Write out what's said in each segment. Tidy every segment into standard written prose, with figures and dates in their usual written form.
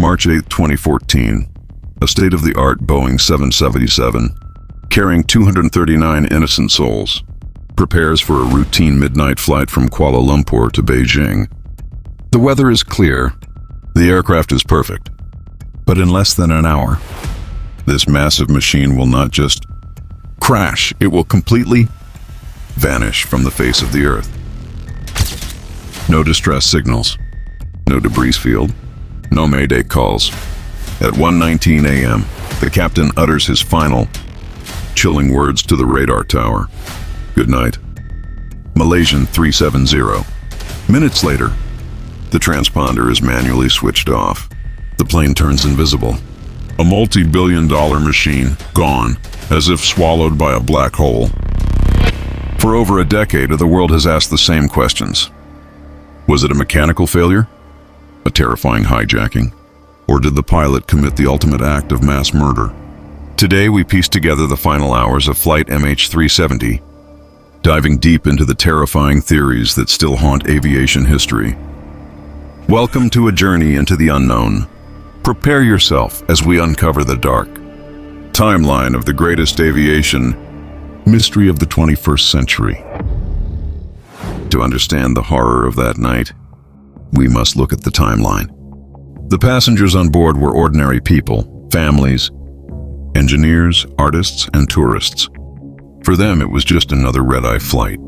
March 8, 2014, a state-of-the-art Boeing 777, carrying 239 innocent souls, prepares for a routine midnight flight from Kuala Lumpur to Beijing. The weather is clear, the aircraft is perfect, but in less than an hour, this massive machine will not just crash, it will completely vanish from the face of the earth. No distress signals, no debris field, no mayday calls. At 1:19 a.m., the captain utters his final, chilling words to the radar tower. Good night. Malaysian 370. Minutes later, the transponder is manually switched off. The plane turns invisible. A multi-billion-dollar machine, gone, as if swallowed by a black hole. For over a decade, the world has asked the same questions. Was it a mechanical failure? A terrifying hijacking? Or did the pilot commit the ultimate act of mass murder? Today, we piece together the final hours of Flight MH370, diving deep into the terrifying theories that still haunt aviation history. Welcome to a journey into the unknown. Prepare yourself as we uncover the dark timeline of the greatest aviation mystery of the 21st century. To understand the horror of that night, we must look at the timeline. The passengers on board were ordinary people, families, engineers, artists, and tourists. For them, it was just another red-eye flight.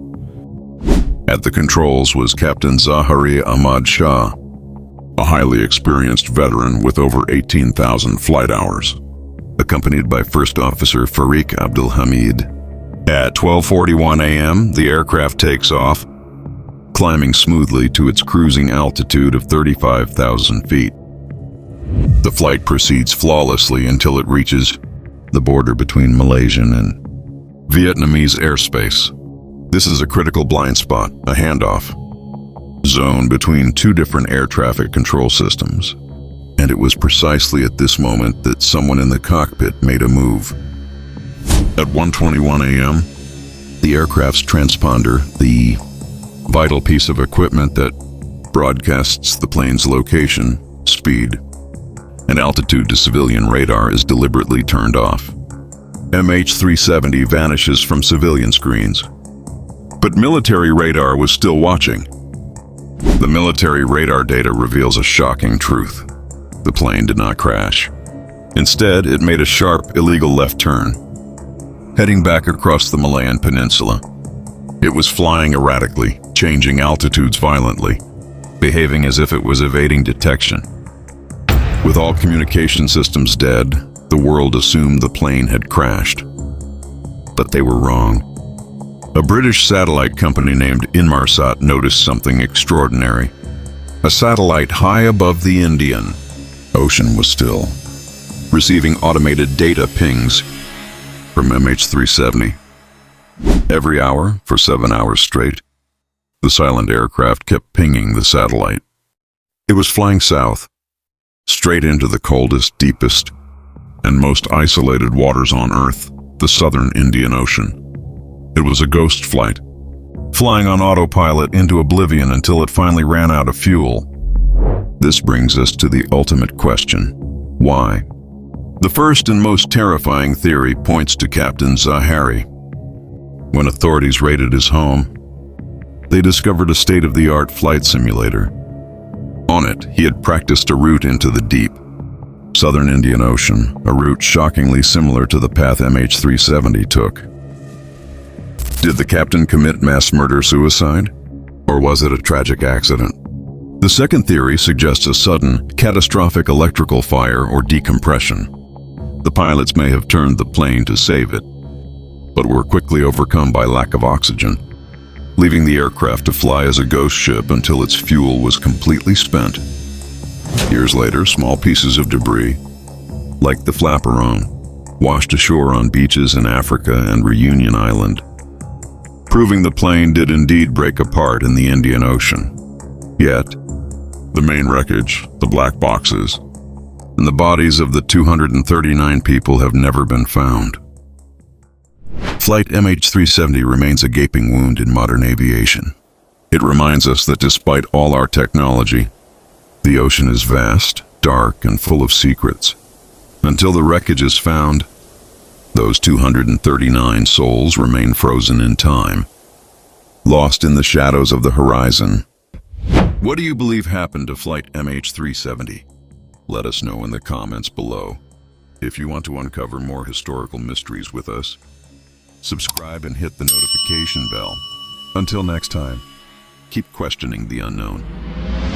At the controls was Captain Zahari Ahmad Shah, a highly experienced veteran with over 18,000 flight hours, accompanied by First Officer Farik Abdul Hamid. At 12:41 a.m., the aircraft takes off, climbing smoothly to its cruising altitude of 35,000 feet. The flight proceeds flawlessly until it reaches the border between Malaysian and Vietnamese airspace. This is a critical blind spot, a handoff zone between two different air traffic control systems. And it was precisely at this moment that someone in the cockpit made a move. At 1:21 a.m., the aircraft's transponder, the vital piece of equipment that broadcasts the plane's location, speed, and altitude to civilian radar, is deliberately turned off. MH370 vanishes from civilian screens. But military radar was still watching. The military radar data reveals a shocking truth. The plane did not crash. Instead, it made a sharp, illegal left turn, heading back across the Malayan Peninsula. It was flying erratically, changing altitudes violently, behaving as if it was evading detection. With all communication systems dead, the world assumed the plane had crashed. But they were wrong. A British satellite company named Inmarsat noticed something extraordinary. A satellite high above the Indian Ocean was still, receiving automated data pings from MH370. Every hour, for 7 hours straight, the silent aircraft kept pinging the satellite. It was flying south, straight into the coldest, deepest, and most isolated waters on Earth, the southern Indian Ocean. It was a ghost flight, flying on autopilot into oblivion until it finally ran out of fuel. This brings us to the ultimate question: why? The first and most terrifying theory points to Captain Zahari. When authorities raided his home, they discovered a state-of-the-art flight simulator. On it, he had practiced a route into the deep southern Indian Ocean, a route shockingly similar to the path MH370 took. Did the captain commit mass murder-suicide? Or was it a tragic accident? The second theory suggests a sudden, catastrophic electrical fire or decompression. The pilots may have turned the plane to save it, but were quickly overcome by lack of oxygen, leaving the aircraft to fly as a ghost ship until its fuel was completely spent. Years later, small pieces of debris, like the flaperon, washed ashore on beaches in Africa and Reunion Island, proving the plane did indeed break apart in the Indian Ocean. Yet, the main wreckage, the black boxes, and the bodies of the 239 people have never been found. Flight MH370 remains a gaping wound in modern aviation. It reminds us that despite all our technology, the ocean is vast, dark and full of secrets. Until the wreckage is found, those 239 souls remain frozen in time, lost in the shadows of the horizon. What do you believe happened to Flight MH370? Let us know in the comments below. If you want to uncover more historical mysteries with us, subscribe and hit the notification bell. Until next time, keep questioning the unknown.